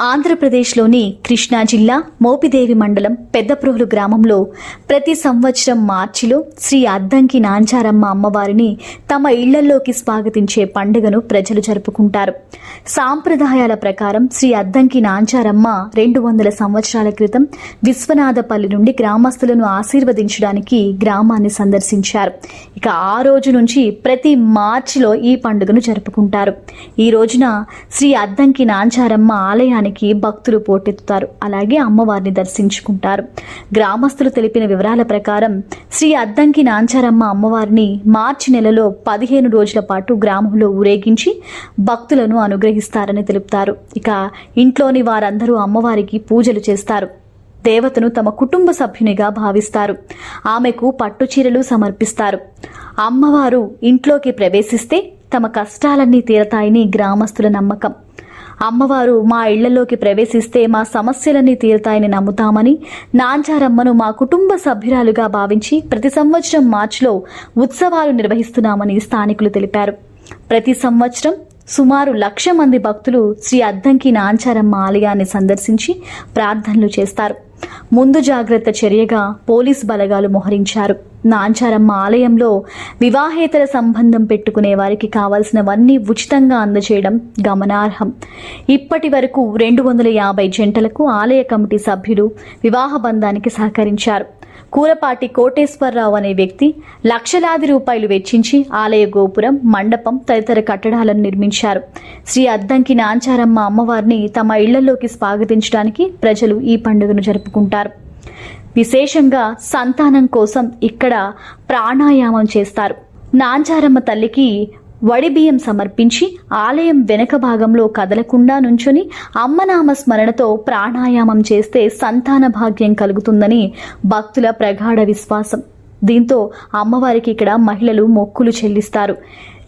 ఆంధ్రప్రదేశ్లోని కృష్ణా జిల్లా మోపిదేవి మండలం పెద్దప్రోలు గ్రామంలో ప్రతి సంవత్సరం మార్చిలో శ్రీ అద్దంకి నాంచారమ్మ అమ్మవారిని తమ ఇళ్లలోకి స్వాగతించే పండుగను ప్రజలు జరుపుకుంటారు. సాంప్రదాయాల ప్రకారం శ్రీ అద్దంకి నాంచారమ్మ 200 సంవత్సరాల క్రితం విశ్వనాథపల్లి నుండి గ్రామస్తులను ఆశీర్వదించడానికి గ్రామాన్ని సందర్శించారు. ఇక ఆ రోజు నుంచి ప్రతి మార్చిలో ఈ పండుగను జరుపుకుంటారు. ఈ రోజున శ్రీ అద్దంకి నాంచారమ్మ ఆలయానికి భక్తులు పోటెత్తుతారు. అలాగే అమ్మవారిని దర్శించుకుంటారు. గ్రామస్తులు తెలిపిన వివరాల ప్రకారం శ్రీ అద్దంకి నాంచారమ్మ అమ్మవారిని మార్చి నెలలో 15 రోజుల పాటు గ్రామంలో ఊరేగించి భక్తులను అనుగ్రహిస్తారని తెలుపుతారు. ఇక ఇంట్లోని వారందరూ అమ్మవారికి పూజలు చేస్తారు. దేవతను తమ కుటుంబ సభ్యునిగా భావిస్తారు. ఆమెకు పట్టుచీరలు సమర్పిస్తారు. అమ్మవారు ఇంట్లోకి ప్రవేశిస్తే తమ కష్టాలన్నీ తీరతాయని గ్రామస్తుల నమ్మకం. అమ్మవారు మా ఇళ్లలోకి ప్రవేశిస్తే మా సమస్యలన్నీ తీరుతాయని నమ్ముతామని, నాంచారమ్మను మా కుటుంబ సభ్యురాలుగా భావించి ప్రతి సంవత్సరం మార్చిలో ఉత్సవాలు నిర్వహిస్తున్నామని స్థానికులు తెలిపారు. ప్రతి సంవత్సరం సుమారు 1,00,000 మంది భక్తులు శ్రీ అద్దంకి నాంచారమ్మ ఆలయాన్ని సందర్శించి ప్రార్థనలు చేస్తారు. ముందు జాగ్రత్త చర్యగా పోలీసు బలగాలు మోహరించారు. నాంచారమ్మ ఆలయంలో వివాహేతర సంబంధం పెట్టుకునే వారికి కావాల్సినవన్నీ ఉచితంగా అందజేయడం గమనార్హం. ఇప్పటి వరకు 250 జంటలకు ఆలయ కమిటీ సభ్యులు వివాహ బంధానికి సహకరించారు. కూరపాటి కోటేశ్వరరావు అనే వ్యక్తి లక్షలాది రూపాయలు వెచ్చించి ఆలయ గోపురం, మండపం తదితర కట్టడాలను నిర్మించారు. శ్రీ అద్దంకి నాంచారమ్మ అమ్మవారిని తమ ఇళ్లలోకి స్వాగతించడానికి ప్రజలు ఈ పండుగను జరుపుకుంటారు. విశేషంగా సంతానం కోసం ఇక్కడ ప్రాణాయామం చేస్తారు. నాంచారమ్మ తల్లికి వడిబియ్యం సమర్పించి ఆలయం వెనక భాగంలో కదలకుండా నుంచుని అమ్మనామ స్మరణతో ప్రాణాయామం చేస్తే సంతాన భాగ్యం కలుగుతుందని భక్తుల ప్రగాఢ విశ్వాసం. దీంతో అమ్మవారికి ఇక్కడ మహిళలు మొక్కులు చెల్లిస్తారు.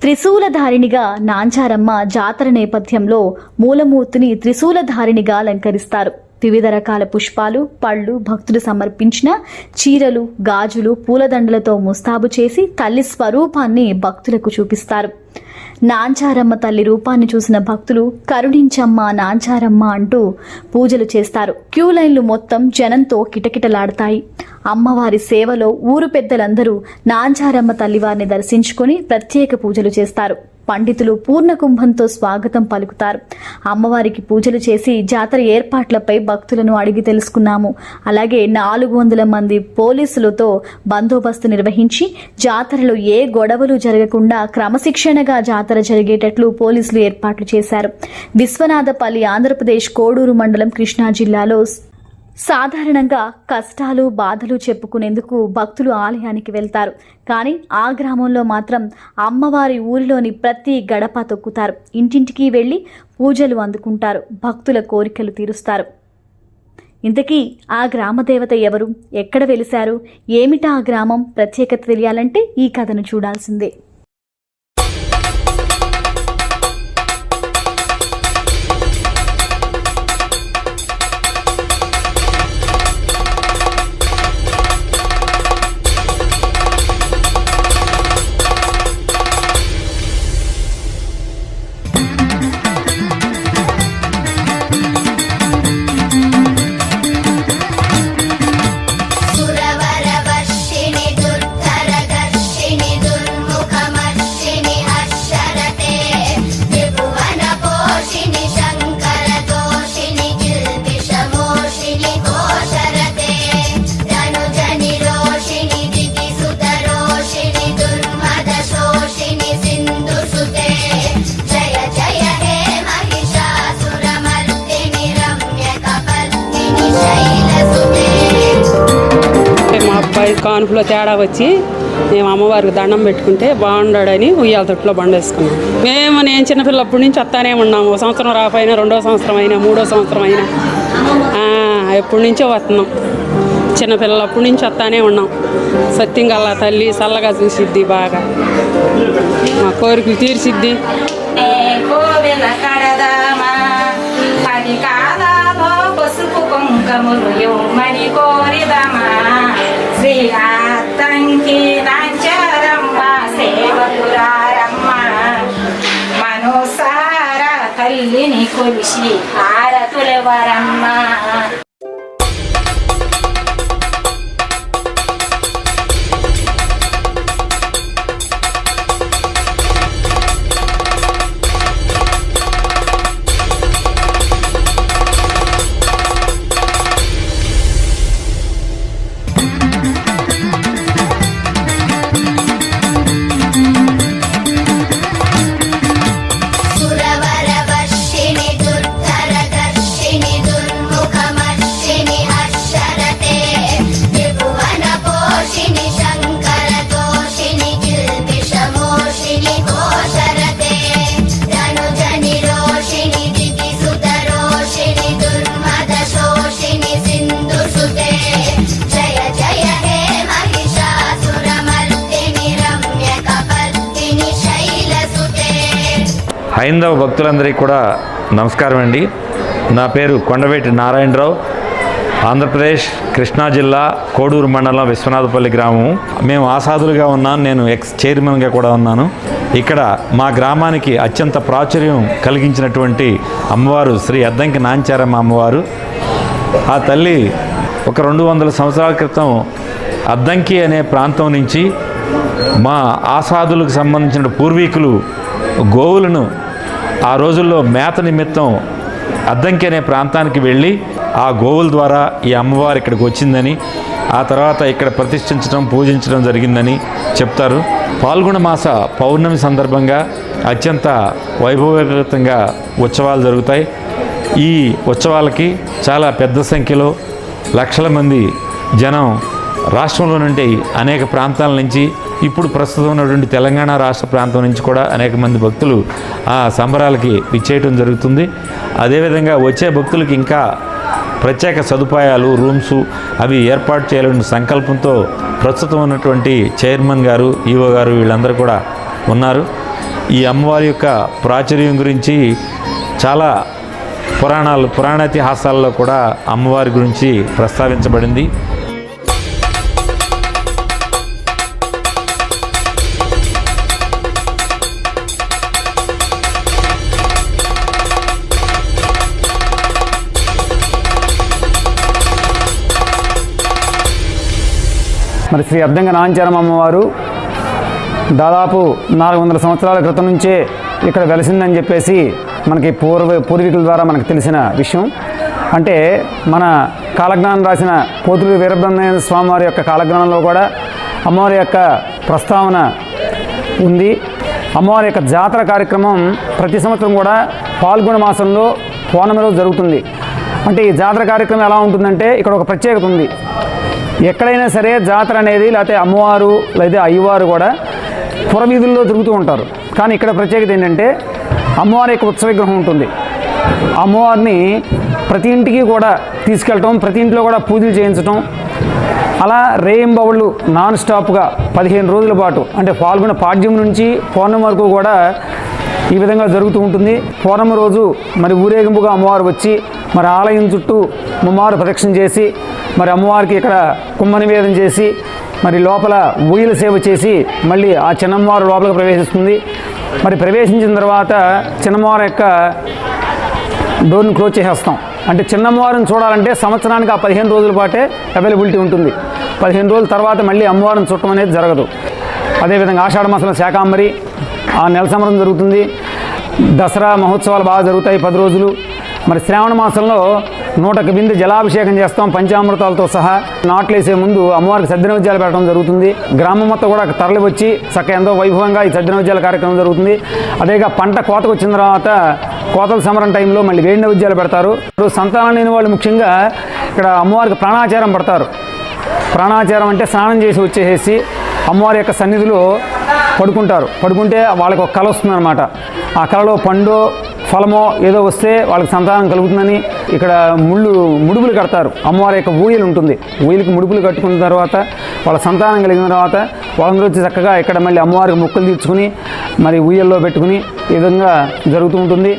త్రిశూలధారిణిగా నాంచారమ్మ జాతర నేపథ్యంలో మూలమూర్తిని త్రిశూలధారిణిగా అలంకరిస్తారు. వివిధ రకాల పుష్పాలు, పళ్ళు, భక్తులు సమర్పించిన చీరలు, గాజులు, పూలదండలతో ముస్తాబు చేసి తల్లి స్వరూపాన్ని భక్తులకు చూపిస్తారు. నాంచారమ్మ తల్లి రూపాన్ని చూసిన భక్తులు కరుణించమ్మ నాంచారమ్మ అంటూ పూజలు చేస్తారు. క్యూ లైన్లు మొత్తం జనంతో కిటకిటలాడతాయి. అమ్మవారి సేవలో ఊరు పెద్దలందరూ నాంచారమ్మ తల్లివారిని దర్శించుకొని ప్రత్యేక పూజలు చేస్తారు. పండితులు పూర్ణ కుంభంతో స్వాగతం పలుకుతారు. అమ్మవారికి పూజలు చేసి జాతర ఏర్పాట్లపై భక్తులను అడిగి తెలుసుకున్నాము. అలాగే 400 మంది పోలీసులతో బందోబస్తు నిర్వహించి జాతరలో ఏ గొడవలు జరగకుండా క్రమశిక్షణగా జాతర జరిగేటట్లు పోలీసులు ఏర్పాట్లు చేశారు. విశ్వనాథపల్లి ఆంధ్రప్రదేశ్ కోడూరు మండలం కృష్ణా జిల్లాలో సాధారణంగా కష్టాలు, బాధలు చెప్పుకునేందుకు భక్తులు ఆలయానికి వెళ్తారు. కానీ ఆ గ్రామంలో మాత్రం అమ్మవారి ఊరిలోని ప్రతి గడప తొక్కుతారు. ఇంటింటికి వెళ్ళి పూజలు అందుకుంటారు. భక్తుల కోరికలు తీరుస్తారు. ఇంతకీ ఆ గ్రామదేవత ఎవరు, ఎక్కడ వెలిశారు, ఏమిటా ఆ గ్రామం ప్రత్యేకత తెలియాలంటే ఈ కథను చూడాల్సిందే. కానుపులో తేడా వచ్చి మేము అమ్మవారికి దండం పెట్టుకుంటే బాగుండాడని ఉయ్యాల తొట్టులో బండేసుకున్నాం. నేను చిన్నపిల్లప్పటి నుంచి వస్తానే ఉన్నాము. 1 సంవత్సరం రాకపోయినా 2వ సంవత్సరం అయినా 3వ సంవత్సరం అయినా ఎప్పటి నుంచో వస్తున్నాం. చిన్నపిల్లలప్పటి నుంచి వస్తానే ఉన్నాం. సత్యంగా అలా తల్లి చల్లగా చూసిద్ది, బాగా మా కోరికలు తీర్చిద్ది. శ్రీ అద్దంకి నాంచారమ్మ సేవకురారమ్మ మనోసార తల్లిని కొలిసి హారతులిచ్చి శక్తులెవరమ్మా. హైందవ భక్తులందరికీ కూడా నమస్కారం అండి. నా పేరు కొండవేటి నారాయణరావు. ఆంధ్రప్రదేశ్ కృష్ణా జిల్లా కోడూరు మండలం విశ్వనాథపల్లి గ్రామం. మేము ఆసాదులుగా ఉన్నాను. నేను ఎక్స్ చైర్మన్గా కూడా ఉన్నాను. ఇక్కడ మా గ్రామానికి అత్యంత ప్రాచుర్యం కలిగించినటువంటి అమ్మవారు శ్రీ అద్దంకి నాంచారమ్మ అమ్మవారు. ఆ తల్లి ఒక 200 సంవత్సరాల క్రితం అద్దంకి అనే ప్రాంతం నుంచి మా ఆసాదులకు సంబంధించిన పూర్వీకులు గోవులను ఆ రోజుల్లో మేత నిమిత్తం అద్దంకి అనే ప్రాంతానికి వెళ్ళి ఆ గోవుల ద్వారా ఈ అమ్మవారు ఇక్కడికి వచ్చిందని, ఆ తర్వాత ఇక్కడ ప్రతిష్ఠించడం పూజించడం జరిగిందని చెప్తారు. పాల్గొన మాస పౌర్ణమి సందర్భంగా అత్యంత వైభవోపేతంగా ఉత్సవాలు జరుగుతాయి. ఈ ఉత్సవాలకి చాలా పెద్ద సంఖ్యలో లక్షల మంది జనం రాష్ట్రంలో నుండి అనేక ప్రాంతాల నుంచి, ఇప్పుడు ప్రస్తుతం ఉన్నటువంటి తెలంగాణ రాష్ట్ర ప్రాంతం నుంచి కూడా అనేక మంది భక్తులు ఆ సంబరాలకి విచ్చేయటం జరుగుతుంది. అదేవిధంగా వచ్చే భక్తులకి ఇంకా ప్రత్యేక సదుపాయాలు, రూమ్స్ అవి ఏర్పాటు చేయాలనే సంకల్పంతో ప్రస్తుతం ఉన్నటువంటి చైర్మన్ గారు, ఈవో గారు వీళ్ళందరూ కూడా ఉన్నారు. ఈ అమ్మవారి యొక్క ప్రాచుర్యం గురించి చాలా పురాణాతిహాసాల్లో కూడా అమ్మవారి గురించి ప్రస్తావించబడింది. మరి శ్రీ అద్దంకి నాంచారమ్మ అమ్మవారు దాదాపు 400 సంవత్సరాల క్రితం నుంచే ఇక్కడ వెలిసిందని చెప్పేసి మనకి పూర్వీకుల ద్వారా మనకు తెలిసిన విషయం. అంటే మన కాలజ్ఞానం రాసిన పోతులూరి వీరబ్రహ్మణ్య స్వామి వారి యొక్క కాలజ్ఞానంలో కూడా అమ్మవారి యొక్క ప్రస్తావన ఉంది. అమ్మవారి యొక్క జాతర కార్యక్రమం ప్రతి సంవత్సరం కూడా పాల్గొన మాసంలో పౌర్ణమి రోజు జరుగుతుంది. అంటే ఈ జాతర కార్యక్రమం ఎలా ఉంటుందంటే ఇక్కడ ఒక ప్రత్యేకత ఉంది. ఎక్కడైనా సరే జాతర అనేది లేకపోతే అమ్మవారు లేదా అయ్యవారు కూడా పురవీధుల్లో తిరుగుతూ ఉంటారు. కానీ ఇక్కడ ప్రత్యేకత ఏంటంటే అమ్మవారి యొక్క ఉత్సవ విగ్రహం ఉంటుంది. అమ్మవారిని ప్రతి ఇంటికి కూడా తీసుకెళ్ళటం, ప్రతి ఇంట్లో కూడా పూజలు చేయించటం, అలా రేయింబవళ్ళు నాన్ స్టాప్గా 15 రోజుల పాటు, అంటే పాల్గొన పాడ్యం నుంచి పౌర్ణమి వరకు కూడా ఈ విధంగా జరుగుతూ ఉంటుంది. పౌర్ణమి రోజు మరి ఊరేగింపుగా అమ్మవారు వచ్చి మరి ఆలయం చుట్టూ అమ్మవారు ప్రదక్షిణ చేసి మరి అమ్మవారికి ఇక్కడ కుంభ నివేదన చేసి మరి లోపల ఊయల సేవ చేసి మళ్ళీ ఆ చిన్నమ్మవారు లోపలికి ప్రవేశిస్తుంది. మరి ప్రవేశించిన తర్వాత చిన్నమ్మవారి యొక్క డోర్ని క్లోజ్ చేసేస్తాం. అంటే చిన్నమ్మవారిని చూడాలంటే సంవత్సరానికి ఆ 15 రోజుల పాటే అవైలబిలిటీ ఉంటుంది. 15 రోజుల తర్వాత మళ్ళీ అమ్మవారిని చూడటం అనేది జరగదు. అదేవిధంగా ఆషాఢ మాసంలో శాకాంబరి ఆ నెల సంవత్సరం జరుగుతుంది. దసరా మహోత్సవాలు బాగా జరుగుతాయి 10 రోజులు. మరి శ్రావణ మాసంలో 101 బిందె జలాభిషేకం చేస్తాం పంచామృతాలతో సహా. నాట్లేసే ముందు అమ్మవారికి సద్దినైవేద్యాలు పెట్టడం జరుగుతుంది. గ్రామం మొత్తం కూడా తరలి వచ్చి చక్కగా ఎంతో వైభవంగా ఈ సద్దినైవేద్యాల కార్యక్రమం జరుగుతుంది. అదేగా పంట కోతకు వచ్చిన తర్వాత కోతల సమరం టైంలో మళ్ళీ వేడి నైవేద్యాలు పెడతారు. సంతానం లేని వాళ్ళు ముఖ్యంగా ఇక్కడ అమ్మవారికి ప్రాణాచారం పడతారు. ప్రాణాచారం అంటే స్నానం చేసి వచ్చేసి అమ్మవారి యొక్క సన్నిధిలో పడుకుంటారు. పడుకుంటే వాళ్ళకి ఒక కళ వస్తుందన్నమాట. ఆ కళలో పండో ఫలమో ఏదో వస్తే వాళ్ళకి సంతానం కలుగుతుందని ఇక్కడ ముడుపులు కడతారు. అమ్మవారి యొక్క ఊయలు ఉంటుంది. ఊయలకి ముడుపులు కట్టుకున్న తర్వాత వాళ్ళ సంతానం కలిగిన తర్వాత వాళ్ళందరూ వచ్చి చక్కగా ఇక్కడ మళ్ళీ అమ్మవారికి మొక్కులు తీర్చుకుని మరి ఊయల్లో పెట్టుకుని ఈ విధంగా జరుగుతూ ఉంటుంది.